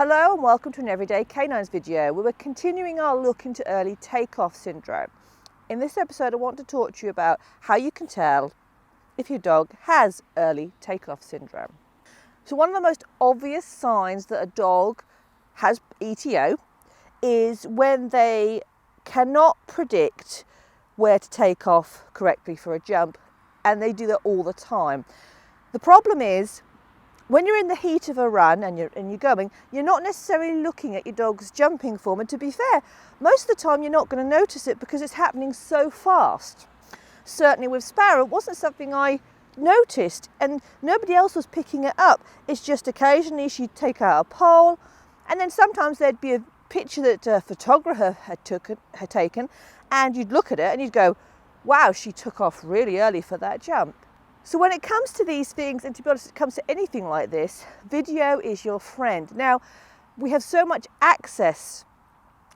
Hello and welcome to an Everyday Canines video where we're continuing our look into early takeoff syndrome. In this episode I want to talk to you about how you can tell if your dog has early takeoff syndrome. So one of the most obvious signs that a dog has ETO is when they cannot predict where to take off correctly for a jump, and they do that all the time. The problem is when you're in the heat of a run and you're going, you're not necessarily looking at your dog's jumping form, and to be fair, most of the time you're not going to notice it because it's happening so fast. Certainly with Sparrow, it wasn't something I noticed and nobody else was picking it up. It's just occasionally she'd take out a pole, and then sometimes there'd be a picture that a photographer had taken, and you'd look at it and you'd go, wow, she took off really early for that jump. So when it comes to these things, and to be honest, it comes to anything like this, video is your friend. Now, we have so much access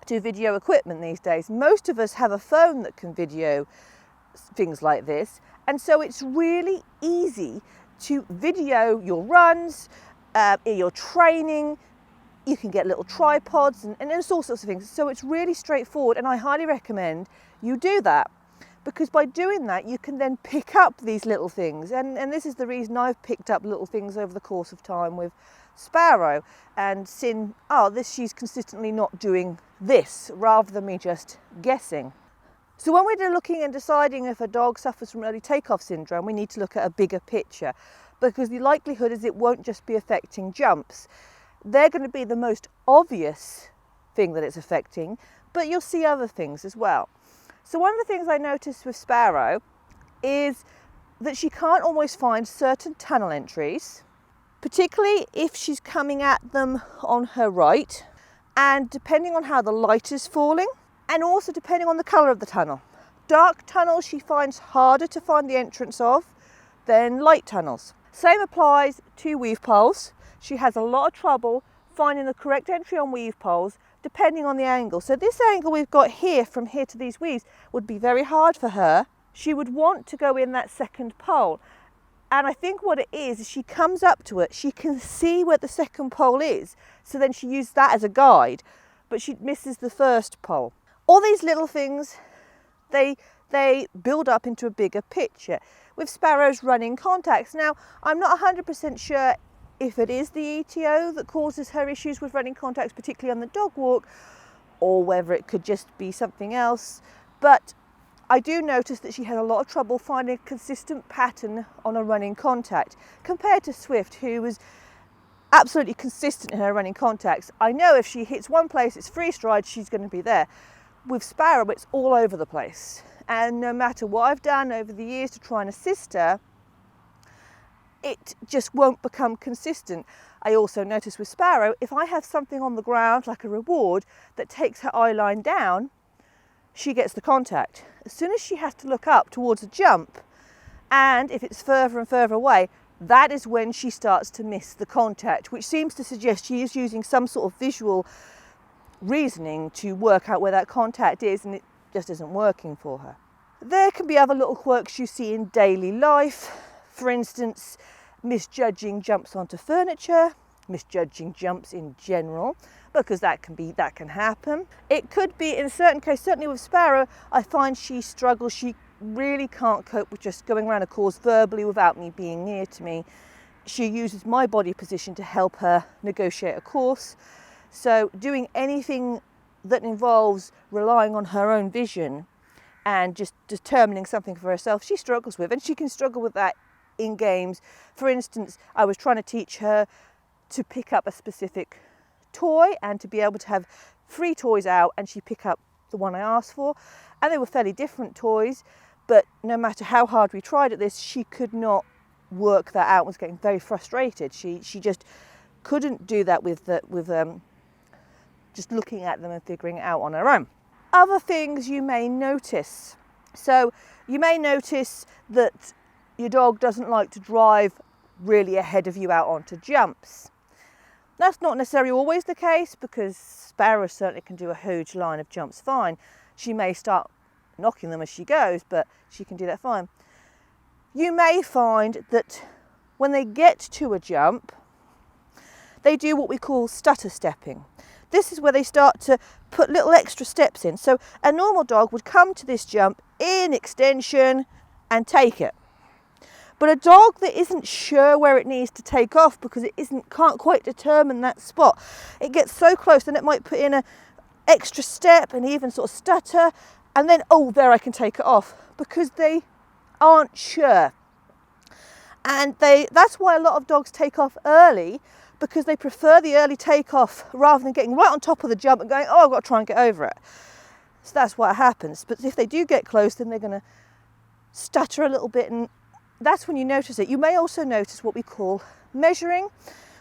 to video equipment these days. Most of us have a phone that can video things like this, and so it's really easy to video your runs, your training. You can get little tripods and there's all sorts of things. So it's really straightforward, and I highly recommend you do that. Because by doing that, you can then pick up these little things. And this is the reason I've picked up little things over the course of time with Sparrow and seen, she's consistently not doing this, rather than me just guessing. So when we're looking and deciding if a dog suffers from early takeoff syndrome, we need to look at a bigger picture, because the likelihood is it won't just be affecting jumps. They're going to be the most obvious thing that it's affecting, but you'll see other things as well. So one of the things I noticed with Sparrow is that she can't always find certain tunnel entries, particularly if she's coming at them on her right, and depending on how the light is falling, and also depending on the colour of the tunnel. Dark tunnels she finds harder to find the entrance of than light tunnels. Same applies to weave poles. She has a lot of trouble finding the correct entry on weave poles depending on the angle. So this angle we've got here, from here to these weaves, would be very hard for her. She would want to go in that second pole. And I think what it is she comes up to it, she can see where the second pole is, so then she uses that as a guide, but she misses the first pole. All these little things, they build up into a bigger picture. With Sparrow's running contacts, now I'm not 100% sure if it is the ETO that causes her issues with running contacts, particularly on the dog walk, or whether it could just be something else. But I do notice that she has a lot of trouble finding a consistent pattern on a running contact, compared to Swift, who was absolutely consistent in her running contacts. I know if she hits one place, it's free stride, she's going to be there. With Sparrow, it's all over the place. And no matter what I've done over the years to try and assist her, it just won't become consistent. I also notice with Sparrow, if I have something on the ground, like a reward, that takes her eye line down, she gets the contact. As soon as she has to look up towards a jump, and if it's further and further away, that is when she starts to miss the contact, which seems to suggest she is using some sort of visual reasoning to work out where that contact is, and it just isn't working for her. There can be other little quirks you see in daily life. For instance, misjudging jumps onto furniture, misjudging jumps in general, because that can happen. It could be, in certain cases, certainly with Sparrow, I find she struggles. She really can't cope with just going around a course verbally without me being near to me. She uses my body position to help her negotiate a course. So doing anything that involves relying on her own vision and just determining something for herself, she struggles with, and she can struggle with that in games. For instance, I was trying to teach her to pick up a specific toy and to be able to have 3 toys out, and she picked up the one I asked for, and they were fairly different toys, but no matter how hard we tried at this, she could not work that out, was getting very frustrated. She just couldn't do that with just looking at them and figuring it out on her own. Other things you may notice. So you may notice that your dog doesn't like to drive really ahead of you out onto jumps. That's not necessarily always the case, because Sparrow certainly can do a huge line of jumps fine. She may start knocking them as she goes, but she can do that fine. You may find that when they get to a jump, they do what we call stutter stepping. This is where they start to put little extra steps in. So a normal dog would come to this jump in extension and take it. But a dog that isn't sure where it needs to take off because it can't quite determine that spot, it gets so close, then it might put in an extra step and even sort of stutter, and then, oh, there, I can take it off, because they aren't sure. And that's why a lot of dogs take off early, because they prefer the early takeoff rather than getting right on top of the jump and going, oh, I've got to try and get over it. So that's what happens. But if they do get close, then they're going to stutter a little bit, and that's when you notice it. You may also notice what we call measuring,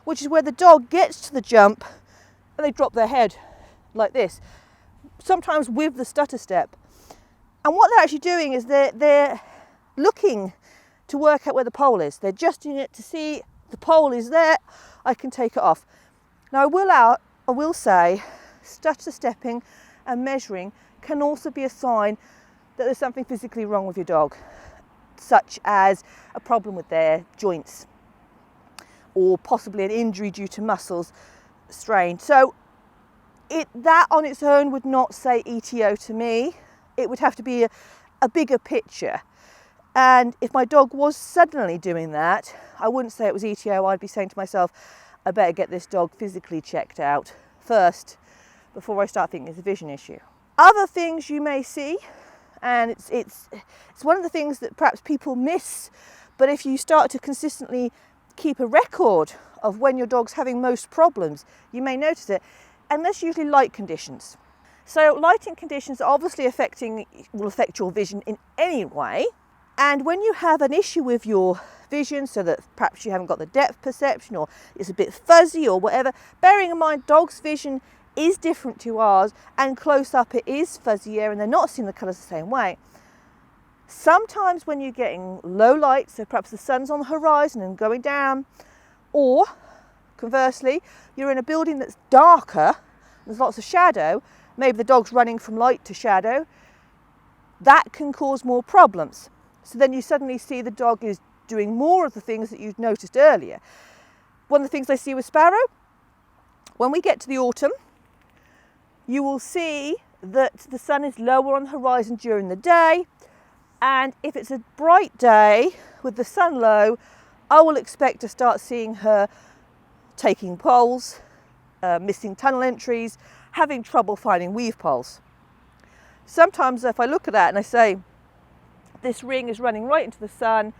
which is where the dog gets to the jump and they drop their head like this, sometimes with the stutter step. And what they're actually doing is they're looking to work out where the pole is. They're adjusting it to see the pole is there, I can take it off. Now I will say stutter stepping and measuring can also be a sign that there's something physically wrong with your dog, such as a problem with their joints or possibly an injury due to muscles strain. So that on its own would not say ETO to me. It would have to be a bigger picture. And if my dog was suddenly doing that, I wouldn't say it was ETO. I'd be saying to myself, I better get this dog physically checked out first before I start thinking it's a vision issue. Other things you may see, and it's one of the things that perhaps people miss, but if you start to consistently keep a record of when your dog's having most problems, you may notice it, and that's usually light conditions. So lighting conditions obviously will affect your vision in any way, and when you have an issue with your vision, so that perhaps you haven't got the depth perception or it's a bit fuzzy or whatever, bearing in mind dogs' vision is different to ours, and close up it is fuzzier and they're not seeing the colours the same way. Sometimes when you're getting low light, so perhaps the sun's on the horizon and going down, or conversely, you're in a building that's darker, there's lots of shadow, maybe the dog's running from light to shadow, that can cause more problems. So then you suddenly see the dog is doing more of the things that you'd noticed earlier. One of the things I see with Sparrow, when we get to the autumn, you will see that the sun is lower on the horizon during the day, and if it's a bright day with the sun low, I will expect to start seeing her taking poles, missing tunnel entries, having trouble finding weave poles. Sometimes if I look at that and I say, this ring is running right into the sun,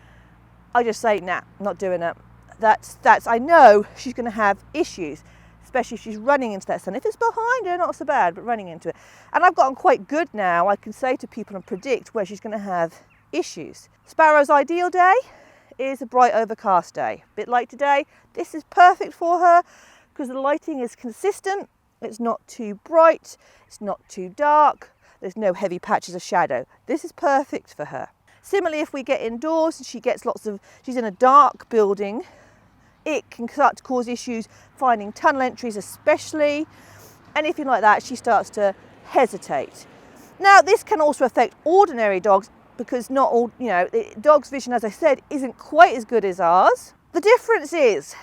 I just say, nah, not doing it. I know she's going to have issues, especially if she's running into that sun. If it's behind her, not so bad, but running into it. And I've gotten quite good now. I can say to people and predict where she's going to have issues. Sparrow's ideal day is a bright overcast day. A bit like today, this is perfect for her because the lighting is consistent. It's not too bright, it's not too dark, there's no heavy patches of shadow. This is perfect for her. Similarly, if we get indoors and she's in a dark building, it can start to cause issues finding tunnel entries especially, anything like that, she starts to hesitate. Now, this can also affect ordinary dogs because not all, dogs' vision, as I said, isn't quite as good as ours. The difference is,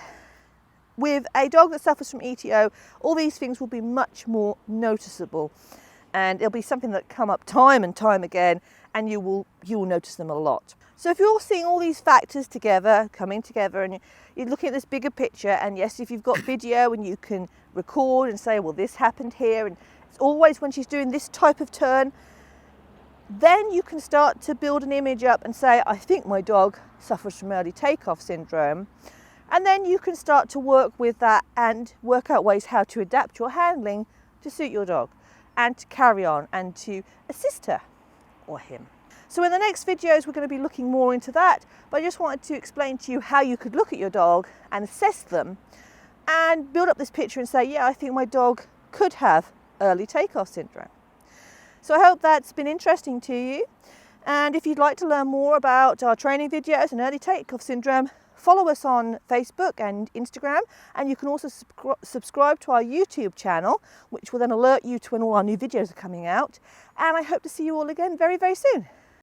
with a dog that suffers from ETO, all these things will be much more noticeable, and it'll be something that come up time and time again, and you will notice them a lot. So if you're seeing all these factors coming together, and you're looking at this bigger picture, and yes, if you've got video and you can record and say, well, this happened here, and it's always when she's doing this type of turn, then you can start to build an image up and say, I think my dog suffers from early takeoff syndrome. And then you can start to work with that and work out ways how to adapt your handling to suit your dog and to carry on and to assist her or him. So in the next videos, we're going to be looking more into that, but I just wanted to explain to you how you could look at your dog and assess them and build up this picture and say, yeah, I think my dog could have early takeoff syndrome. So I hope that's been interesting to you. And if you'd like to learn more about our training videos and early takeoff syndrome, follow us on Facebook and Instagram, and you can also subscribe to our YouTube channel, which will then alert you to when all our new videos are coming out. And I hope to see you all again very, very soon.